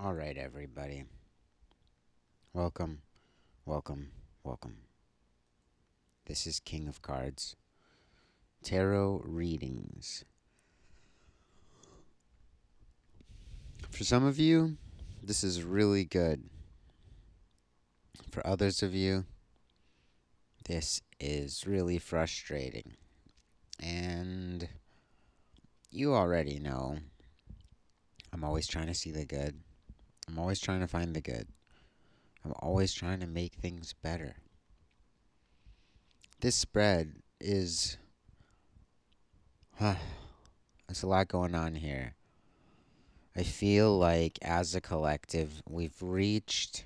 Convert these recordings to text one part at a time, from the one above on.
All right, everybody. Welcome, welcome, welcome. This is King of Cards Tarot Readings. For some of you, this is really good. For others of you, this is really frustrating. And you already know I'm always trying to see the good. I'm always trying to find the good. I'm always trying to make things better. This spread is. There's a lot going on here. I feel like as a collective, we've reached,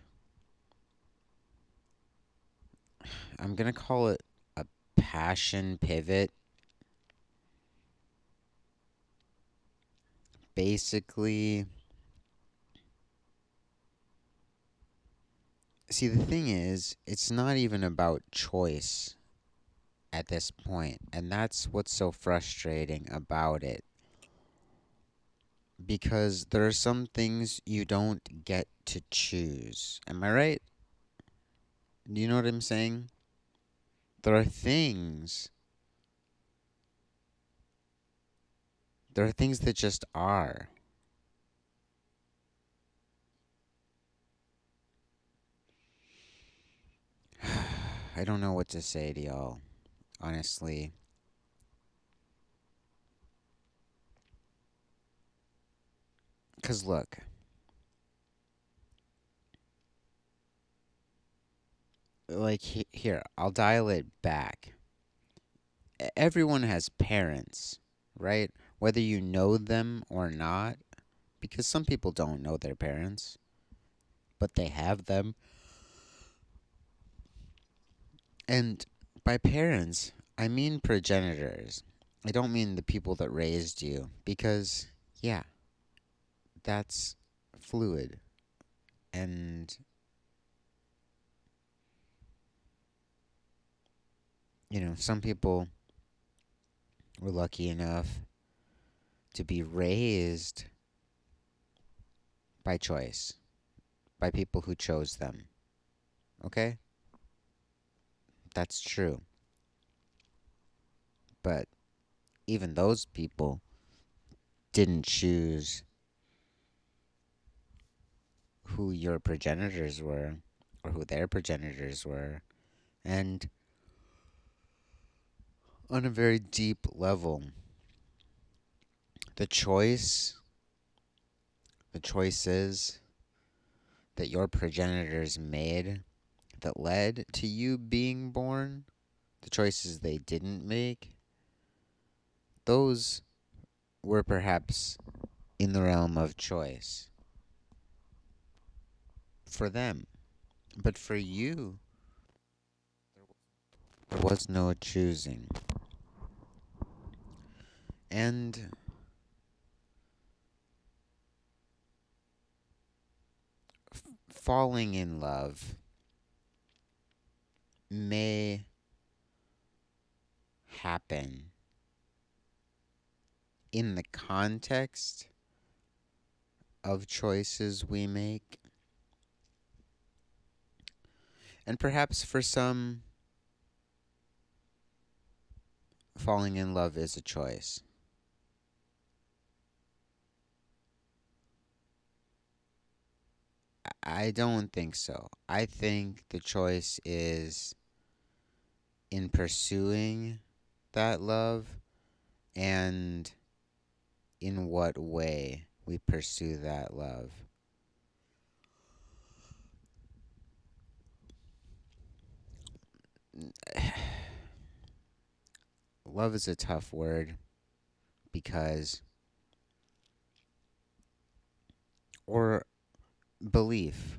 I'm going to call it a passion pivot. Basically, see, the thing is, it's not even about choice at this point, and that's what's so frustrating about it. Because there are some things you don't get to choose. Am I right? Do you know what I'm saying? There are things. There are things that just are. I don't know what to say to y'all, honestly. Because look, like here, I'll dial it back. Everyone has parents, right? Whether you know them or not, because some people don't know their parents, but they have them. And by parents, I mean progenitors. I don't mean the people that raised you, because, yeah, that's fluid. And, some people were lucky enough to be raised by choice, by people who chose them. Okay? That's true. But even those people didn't choose who your progenitors were or who their progenitors were. And on a very deep level, the choice, the choices that your progenitors made that led to you being born, the choices they didn't make, those were perhaps in the realm of choice for them. But for you, there was no choosing. And falling in love may happen in the context of choices we make. And perhaps for some, falling in love is a choice. I don't think so. I think the choice is in pursuing that love and in what way we pursue that love. Love is a tough word because, or belief.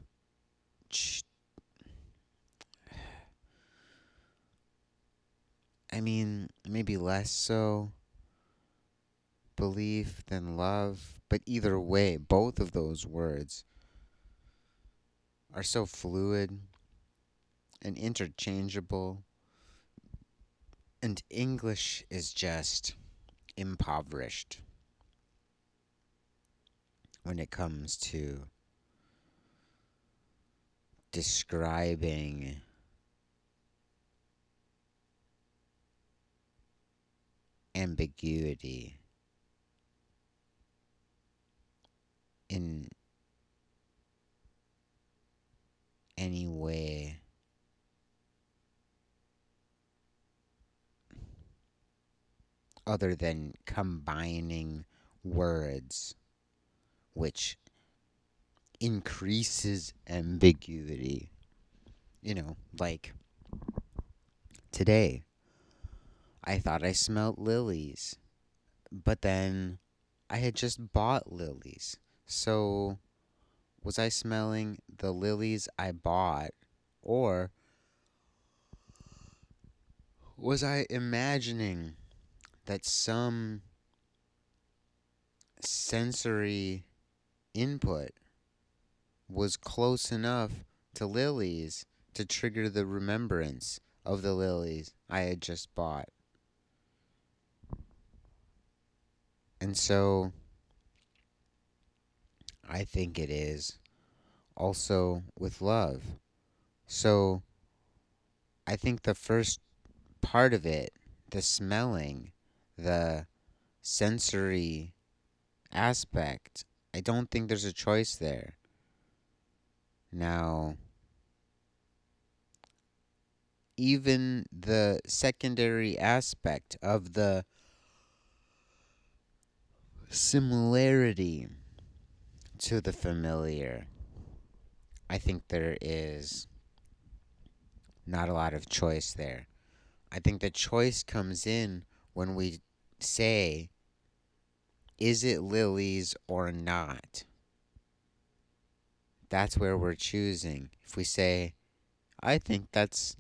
I mean, maybe less so belief than love, but either way, both of those words are so fluid and interchangeable, and English is just impoverished when it comes to describing ambiguity in any way other than combining words, which increases ambiguity. Like today, I thought I smelled lilies, but then I had just bought lilies. So, was I smelling the lilies I bought, or was I imagining that some sensory input was close enough to lilies to trigger the remembrance of the lilies I had just bought? And so I think it is also with love. So I think the first part of it, the smelling, the sensory aspect, I don't think there's a choice there. Now, even the secondary aspect of the similarity to the familiar, I think there is not a lot of choice there. I think the choice comes in when we say, is it lilies or not? That's where we're choosing. If we say, I think that's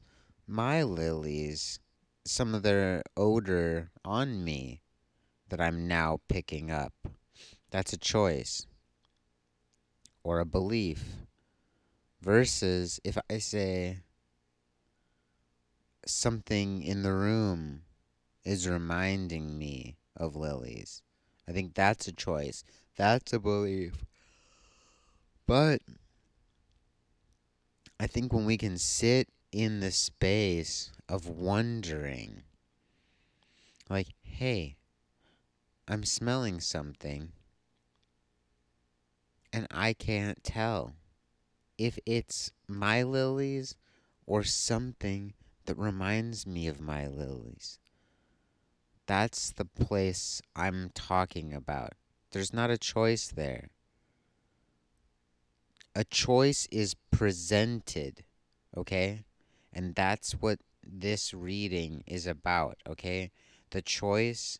my lilies, some of their odor on me that I'm now picking up, that's a choice or a belief. Versus if I say something in the room is reminding me of lilies, I think that's a choice. That's a belief. But I think when we can sit in the space of wondering, like, hey, I'm smelling something and I can't tell if it's my lilies or something that reminds me of my lilies. That's the place I'm talking about. There's not a choice there. A choice is presented, okay? And that's what this reading is about, okay? The choice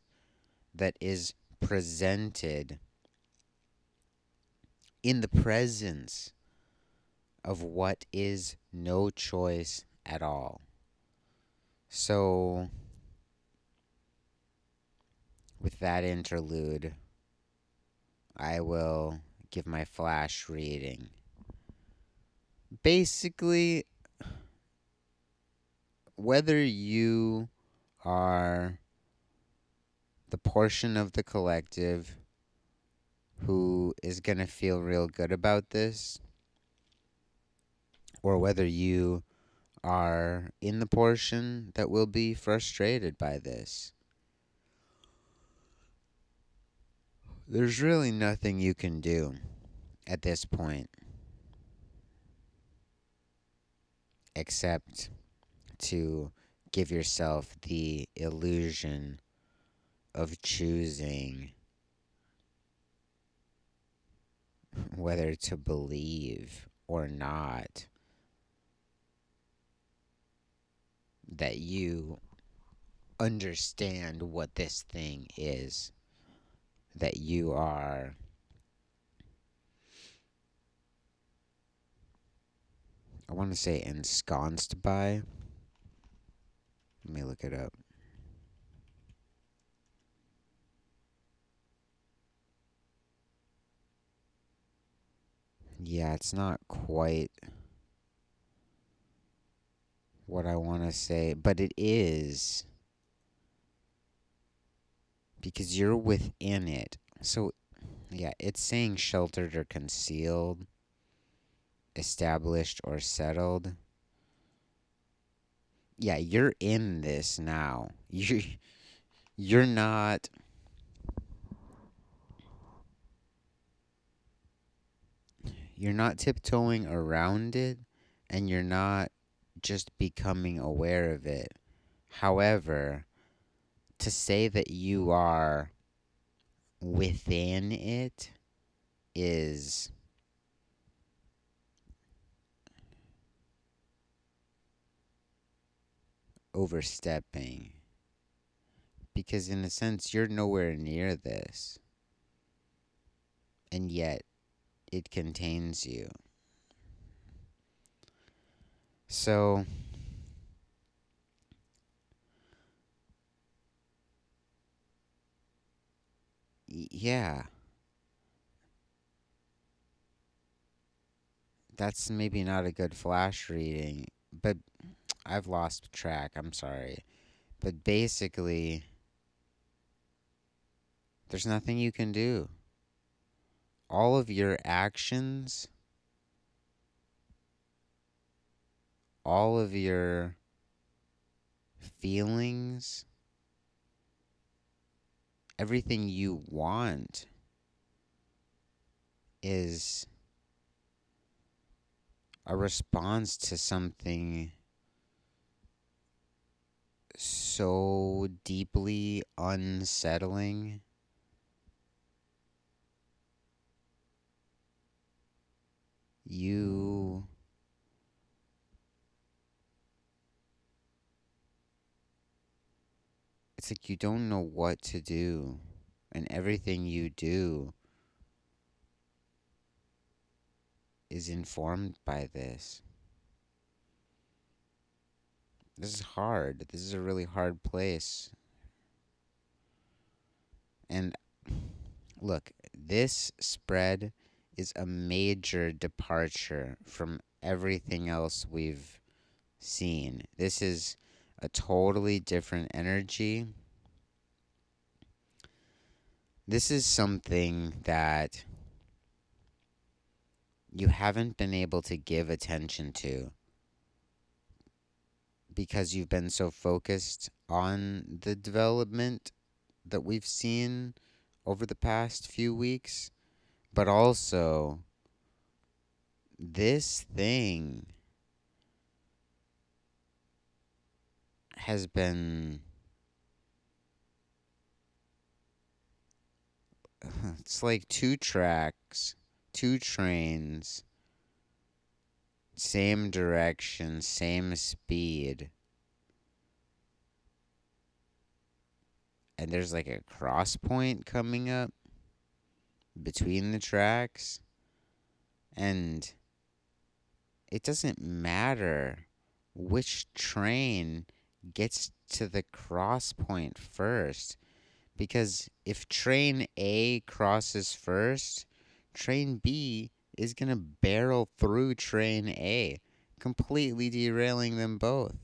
that is presented in the presence of what is no choice at all. So, with that interlude, I will give my flash reading. Basically, whether you are the portion of the collective who is going to feel real good about this, or whether you are in the portion that will be frustrated by this, there's really nothing you can do at this point except to give yourself the illusion of choosing whether to believe or not that you understand what this thing is that you are, I want to say, ensconced by. Let me look it up. Yeah, it's not quite what I want to say, but it is because you're within it. So, yeah, it's saying sheltered or concealed. established or settled. Yeah, you're in this now. You're not you're not tiptoeing around it, and you're not just becoming aware of it. However, to say that you are within it is overstepping, because in a sense you're nowhere near this, and yet it contains you. So, yeah, that's maybe not a good flash reading, but I've lost track. I'm sorry. But basically, there's nothing you can do. All of your actions, all of your feelings, everything you want is a response to something so deeply unsettling. You It's like you don't know what to do, and everything you do is informed by this. This is hard. This is a really hard place. And look, this spread is a major departure from everything else we've seen. This is a totally different energy. This is something that you haven't been able to give attention to because you've been so focused on the development that we've seen over the past few weeks. But also, this thing has been. It's like two tracks, two trains, same direction, same speed. And there's like a cross point coming up between the tracks. And it doesn't matter which train gets to the cross point first. Because if train A crosses first, train B is going to barrel through train A, completely derailing them both.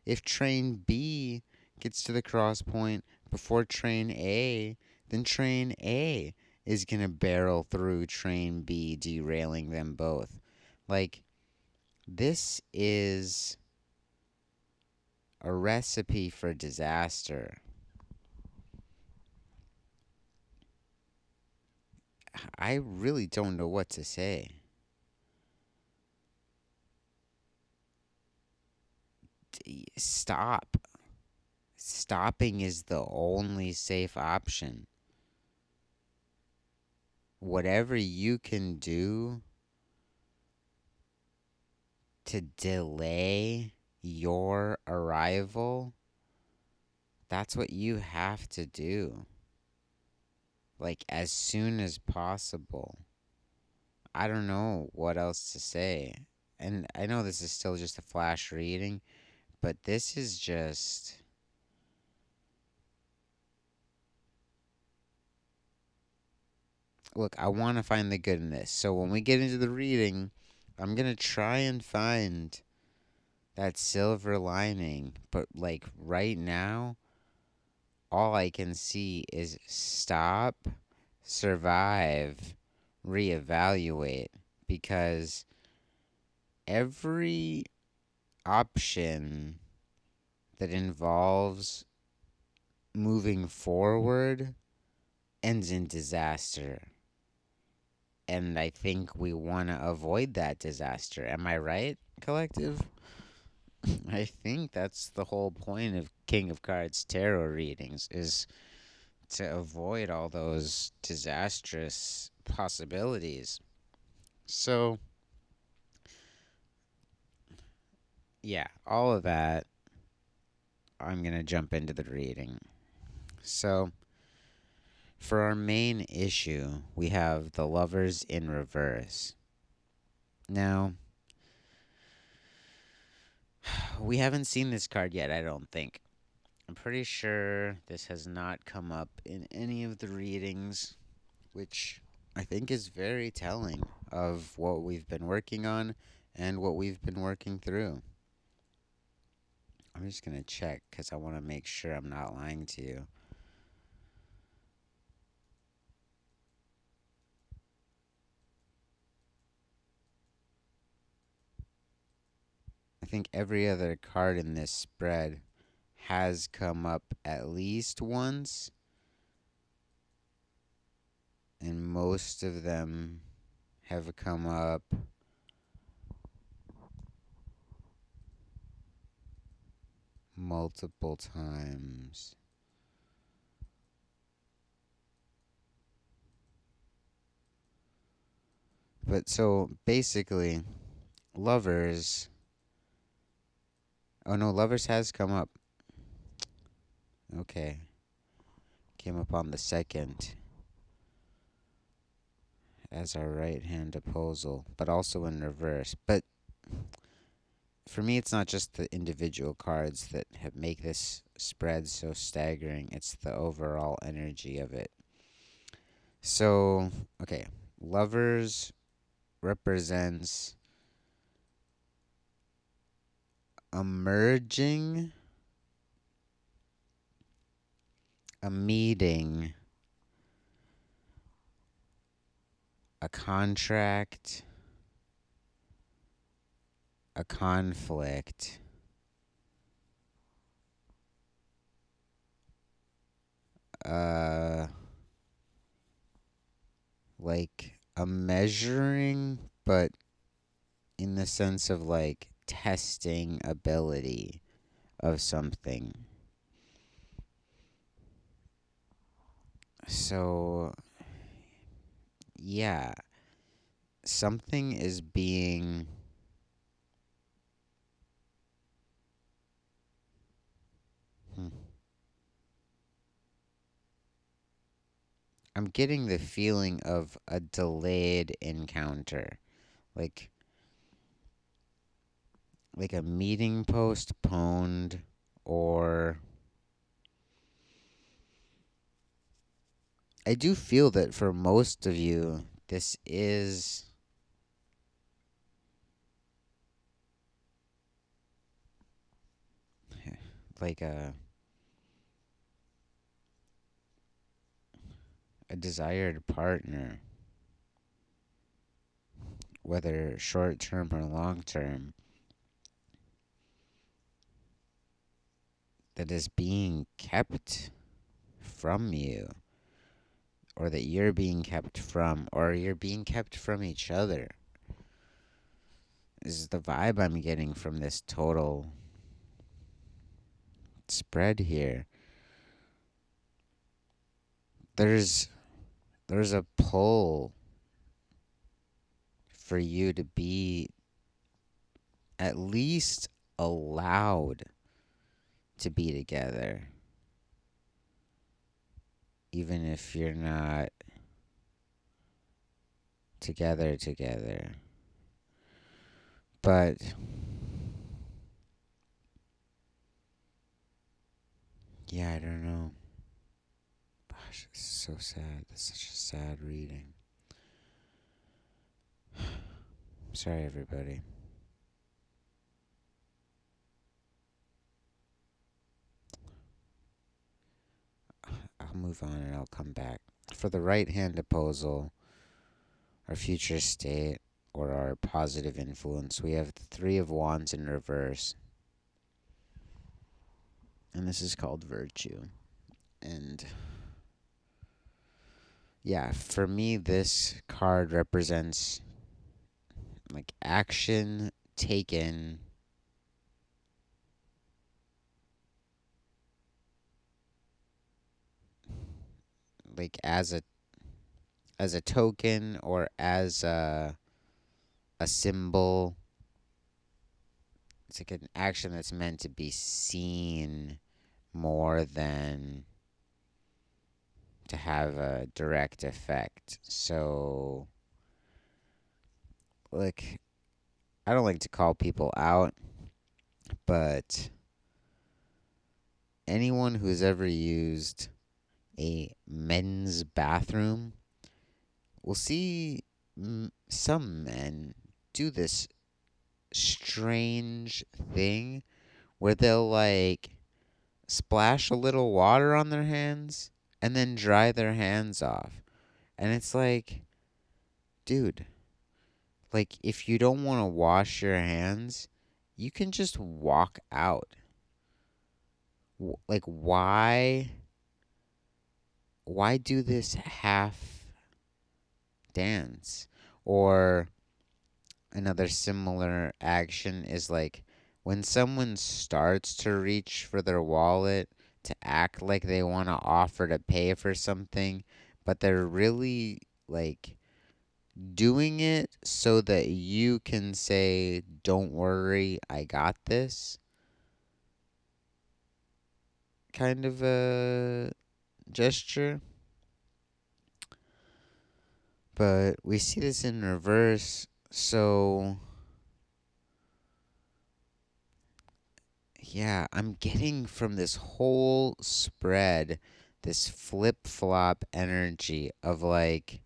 If train B gets to the cross point before train A, then train A is going to barrel through train B, derailing them both. Like, this is a recipe for disaster. I really don't know what to say. Stop. Stopping is the only safe option. Whatever you can do to delay your arrival, that's what you have to do. Like, as soon as possible. I don't know what else to say. And I know this is still just a flash reading, but this is just. Look, I want to find the good in this. So when we get into the reading, I'm going to try and find that silver lining. But, like, right now, all I can see is stop, survive, reevaluate. Because every option that involves moving forward ends in disaster. And I think we want to avoid that disaster. Am I right, collective? I think that's the whole point of King of Cards tarot readings is to avoid all those disastrous possibilities. So, yeah, all of that, I'm going to jump into the reading. So, for our main issue, we have the Lovers in reverse. Now, we haven't seen this card yet, I don't think. I'm pretty sure this has not come up in any of the readings, which I think is very telling of what we've been working on and what we've been working through. I'm just going to check because I want to make sure I'm not lying to you. I think every other card in this spread has come up at least once, and most of them have come up multiple times. But so basically, Lovers. Oh no, Lovers has come up. Okay. Came up on the second as our right hand opposal, but also in reverse. But for me, it's not just the individual cards that make this spread so staggering, it's the overall energy of it. So, okay, Lovers represents emerging, a meeting, a contract, a conflict, uh, like a measuring, but in the sense of like testing ability of something. So, yeah, something is being. Hmm, I'm getting the feeling of a delayed encounter. Like a meeting postponed, or I do feel that for most of you this is like a desired partner, whether short term or long term, that is being kept from you, or that you're being kept from, or you're being kept from each other. This is the vibe I'm getting from this total spread here. There's a pull for you to be at least allowed to be together, even if you're not together. But yeah, I don't know. Gosh, this is so sad. This is such a sad reading. Sorry, everybody. I'll move on and I'll come back. For the right hand opposal, our future state, or our positive influence. We have the Three of Wands in reverse, and this is called virtue. And yeah, for me, this card represents like action taken, like as a token or as a symbol. It's like an action that's meant to be seen more than to have a direct effect. So, like, I don't like to call people out, but anyone who's ever used a men's bathroom will see some men do this strange thing where they'll like splash a little water on their hands and then dry their hands off. And it's like, dude, like if you don't want to wash your hands, you can just walk out. Like why do this half dance? Or another similar action is like when someone starts to reach for their wallet to act like they want to offer to pay for something, but they're really like doing it so that you can say, "Don't worry, I got this," kind of a gesture. But we see this in reverse. So yeah, I'm getting from this whole spread this flip flop energy of like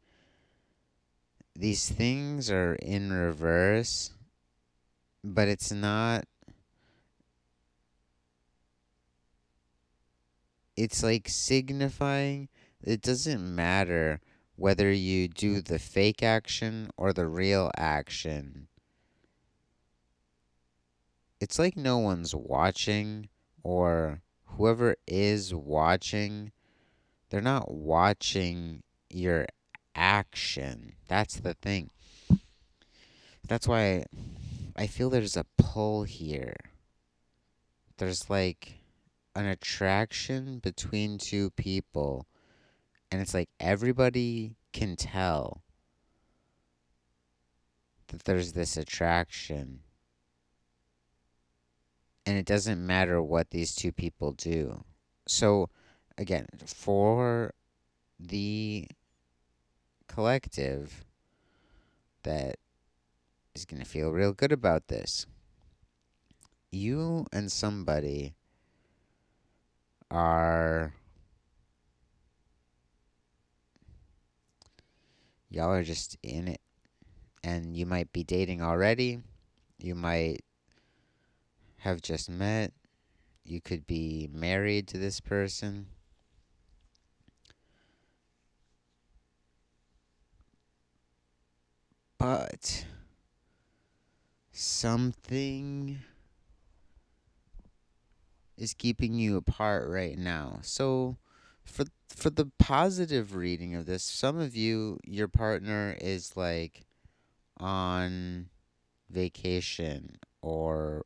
these things are in reverse, but it's like signifying it doesn't matter whether you do the fake action or the real action. It's like no one's watching, or whoever is watching, they're not watching your action. That's the thing. That's why I feel there's a pull here. There's like an attraction between two people, and it's like everybody can tell that there's this attraction, and it doesn't matter what these two people do. So, again, for the collective that is going to feel real good about this, you and somebody are y'all are just in it, and you might be dating already, you might have just met, you could be married to this person, but something is keeping you apart right now. So for the positive reading of this, some of you, your partner is like on vacation, or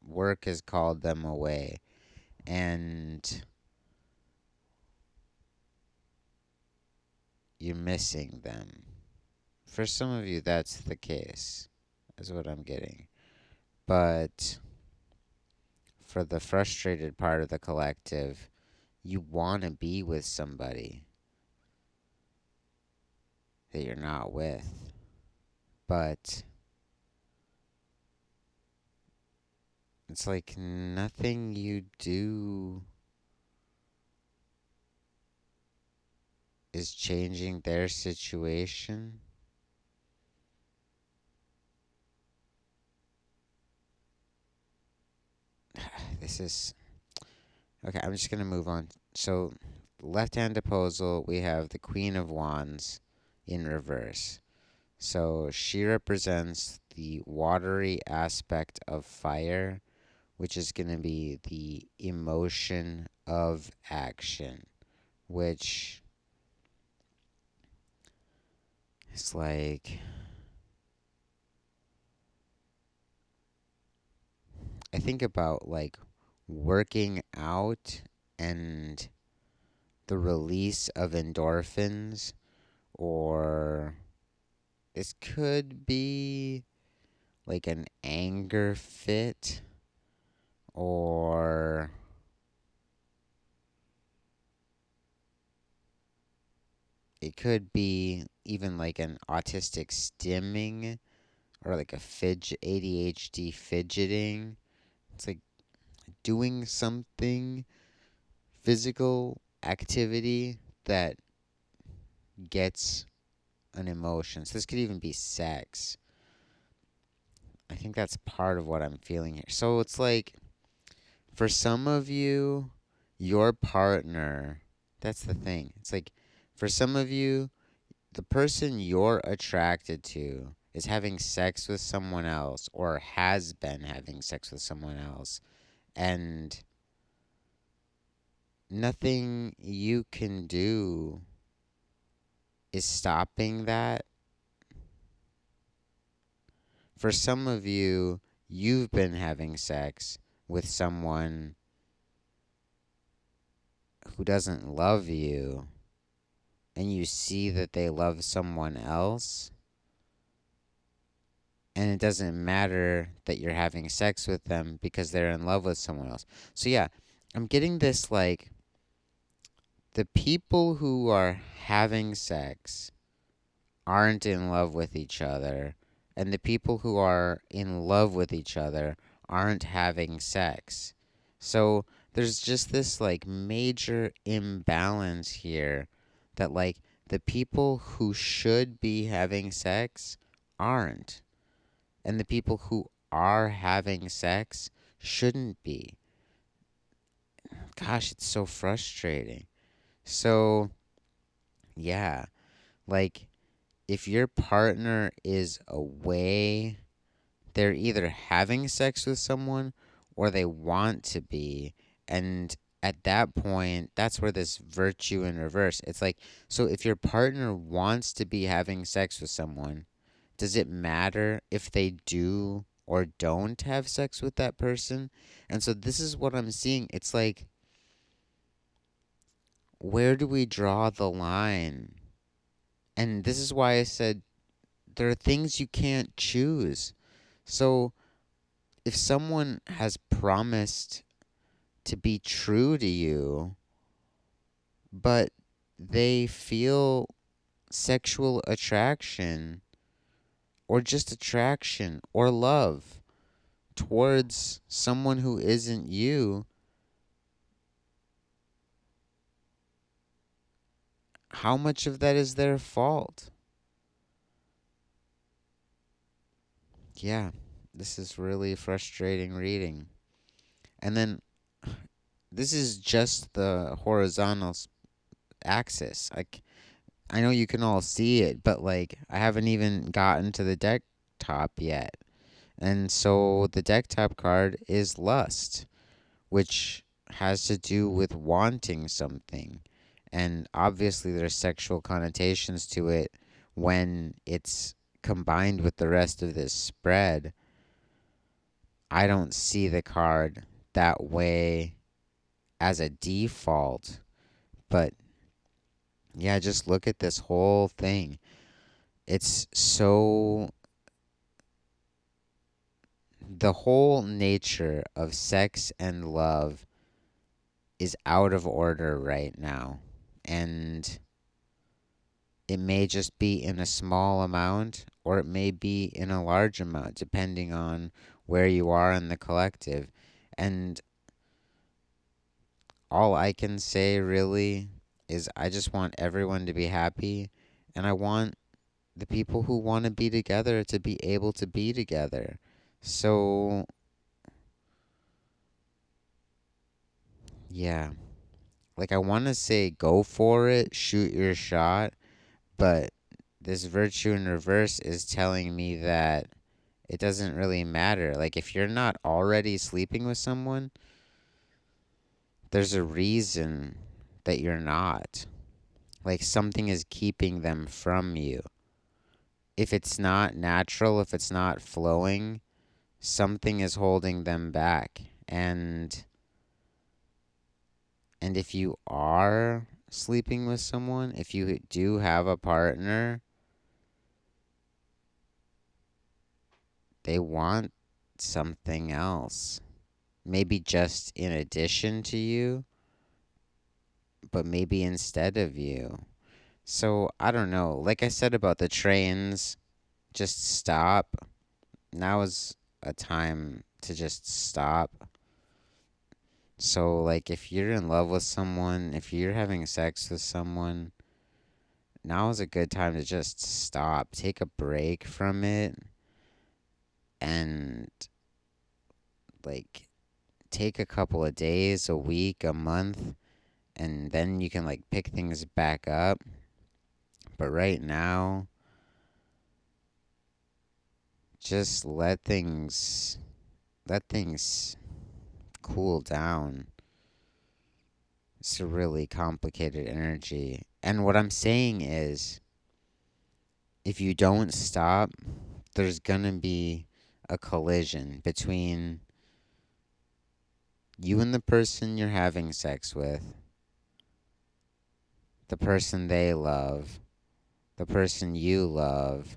work has called them away, and you're missing them. For some of you, that's the case, is what I'm getting. But for the frustrated part of the collective, you want to be with somebody that you're not with. But it's like nothing you do is changing their situation. This is. Okay, I'm just going to move on. So, left hand opposal, we have the Queen of Wands in reverse. So she represents the watery aspect of fire, which is going to be the emotion of action, which is like, I think about like working out and the release of endorphins, or this could be like an anger fit, or it could be even like an autistic stimming, or like a ADHD fidgeting. It's like doing something physical activity that gets an emotion. So this could even be sex. I think that's part of what I'm feeling here. So it's like for some of you, your partner, that's the thing. It's like for some of you, the person you're attracted to is having sex with someone else or has been having sex with someone else, and nothing you can do is stopping that. For some of you, you've been having sex with someone who doesn't love you, and you see that they love someone else, and it doesn't matter that you're having sex with them because they're in love with someone else. So, yeah, I'm getting this like the people who are having sex aren't in love with each other, and the people who are in love with each other aren't having sex. So there's just this like major imbalance here that like the people who should be having sex aren't, and the people who are having sex shouldn't be. Gosh, it's so frustrating. So, yeah, like if your partner is away, they're either having sex with someone or they want to be. And at that point, that's where this virtue in reverse. It's like, so if your partner wants to be having sex with someone, does it matter if they do or don't have sex with that person? And so this is what I'm seeing. It's like, where do we draw the line? And this is why I said there are things you can't choose. So if someone has promised to be true to you, but they feel sexual attraction or just attraction or love towards someone who isn't you, how much of that is their fault? Yeah, this is really frustrating reading. And then this is just the horizontal axis. I know you can all see it, but like I haven't even gotten to the deck top yet. And so the deck top card is lust, which has to do with wanting something. And obviously there's sexual connotations to it when it's combined with the rest of this spread. I don't see the card that way as a default, but yeah, just look at this whole thing. It's so the whole nature of sex and love is out of order right now. And it may just be in a small amount or it may be in a large amount, depending on where you are in the collective. And all I can say really is I just want everyone to be happy. And I want the people who want to be together to be able to be together. So, yeah. Like, I want to say go for it, shoot your shot, but this virtue in reverse is telling me that it doesn't really matter. Like, if you're not already sleeping with someone, there's a reason that you're not. Like, something is keeping them from you. If it's not natural, if it's not flowing, something is holding them back. And if you are sleeping with someone, if you do have a partner, they want something else. Maybe just in addition to you, but maybe instead of you. So I don't know. Like I said about the trains, just stop. Now is a time to just stop. So, like, if you're in love with someone, if you're having sex with someone, now is a good time to just stop. Take a break from it and, like, take a couple of days, a week, a month, and then you can, like, pick things back up. But right now, just let things cool down. It's a really complicated energy. And what I'm saying is, if you don't stop, there's gonna be a collision between you and the person you're having sex with, the person they love, the person you love.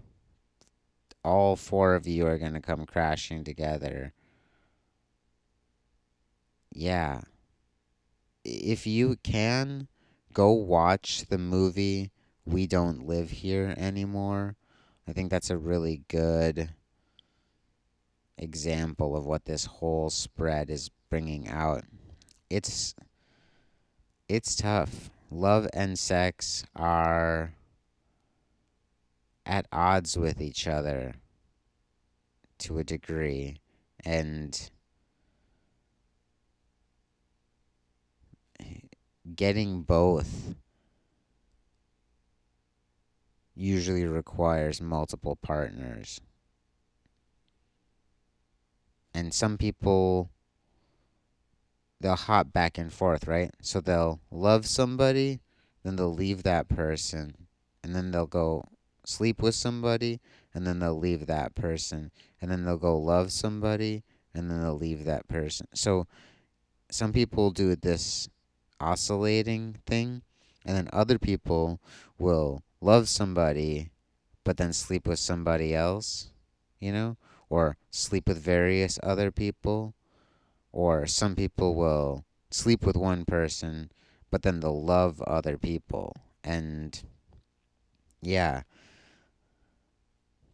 All four of you are gonna come crashing together. Yeah. If you can, go watch the movie We Don't Live Here Anymore. I think that's a really good example of what this whole spread is bringing out. It's it's tough. Love and sex are at odds with each other to a degree, and getting both usually requires multiple partners. And some people, they'll hop back and forth, right? So they'll love somebody, then they'll leave that person, and then they'll go sleep with somebody, and then they'll leave that person, and then they'll go love somebody, and then they'll leave that person. So some people do this oscillating thing, and then other people will love somebody but then sleep with somebody else, or sleep with various other people. Or some people will sleep with one person, but then they'll love other people. And yeah,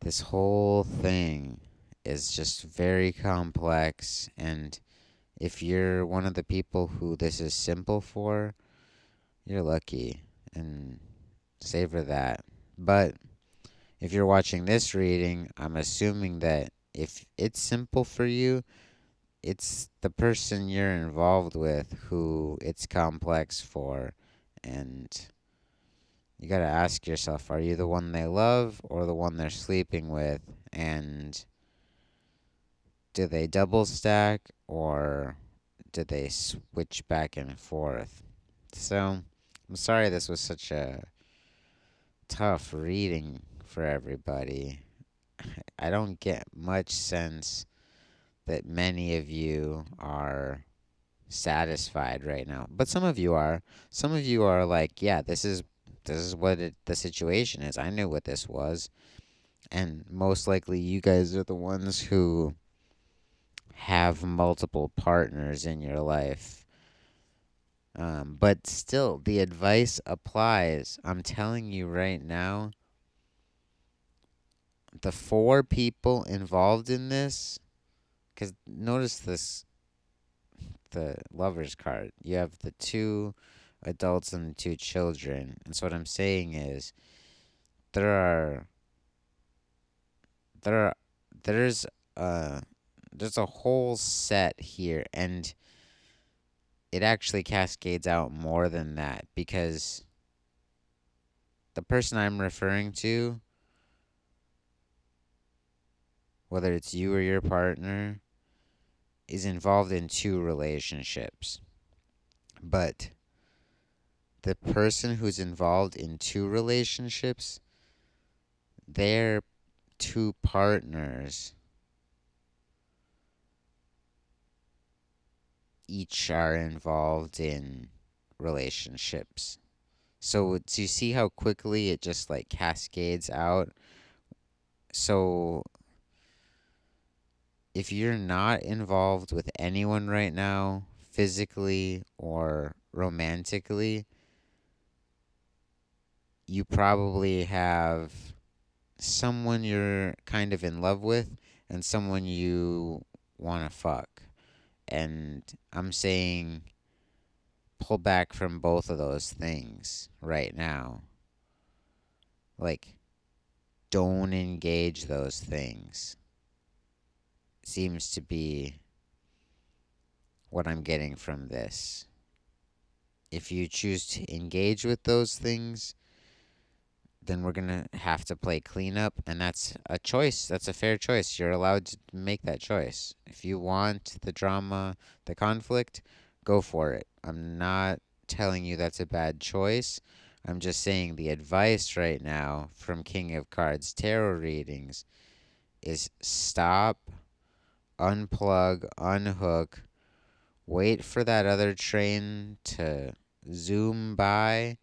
this whole thing is just very complex. And if you're one of the people who this is simple for, you're lucky and savor that. But if you're watching this reading, I'm assuming that if it's simple for you, it's the person you're involved with who it's complex for. And you got to ask yourself, are you the one they love or the one they're sleeping with? And do they double stack or do they switch back and forth? So, I'm sorry this was such a tough reading for everybody. I don't get much sense that many of you are satisfied right now. But some of you are. Some of you are like, yeah, this is what the situation is. I knew what this was. And most likely you guys are the ones who have multiple partners in your life. But still, the advice applies. I'm telling you right now, the four people involved in this, because notice this, the lover's card. You have the two adults and the two children. And so what I'm saying is there are there are there's uh there's a whole set here, and it actually cascades out more than that, because the person I'm referring to, whether it's you or your partner, is involved in two relationships. But the person who's involved in two relationships, their two partners each are involved in relationships. So do you see how quickly it just like cascades out? So if you're not involved with anyone right now, physically or romantically, you probably have someone you're kind of in love with and someone you want to fuck. And I'm saying pull back from both of those things right now. Like, don't engage those things. Seems to be what I'm getting from this. If you choose to engage with those things, then we're going to have to play cleanup. And that's a choice. That's a fair choice. You're allowed to make that choice. If you want the drama, the conflict, go for it. I'm not telling you that's a bad choice. I'm just saying the advice right now from King of Cards tarot readings is stop, unplug, unhook, wait for that other train to zoom by,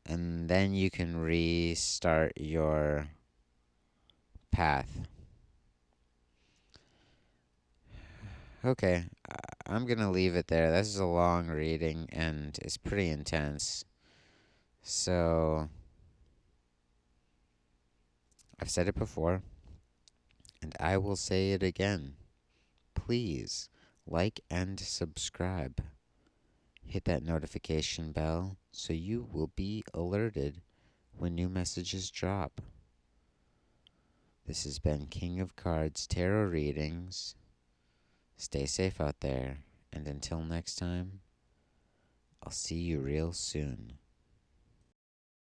and then you can restart your path. Okay, I'm gonna leave it there. This is a long reading and it's pretty intense. So, I've said it before, and I will say it again. Please like and subscribe. Hit that notification bell so you will be alerted when new messages drop. This has been King of Cards Tarot Readings. Stay safe out there, and until next time, I'll see you real soon.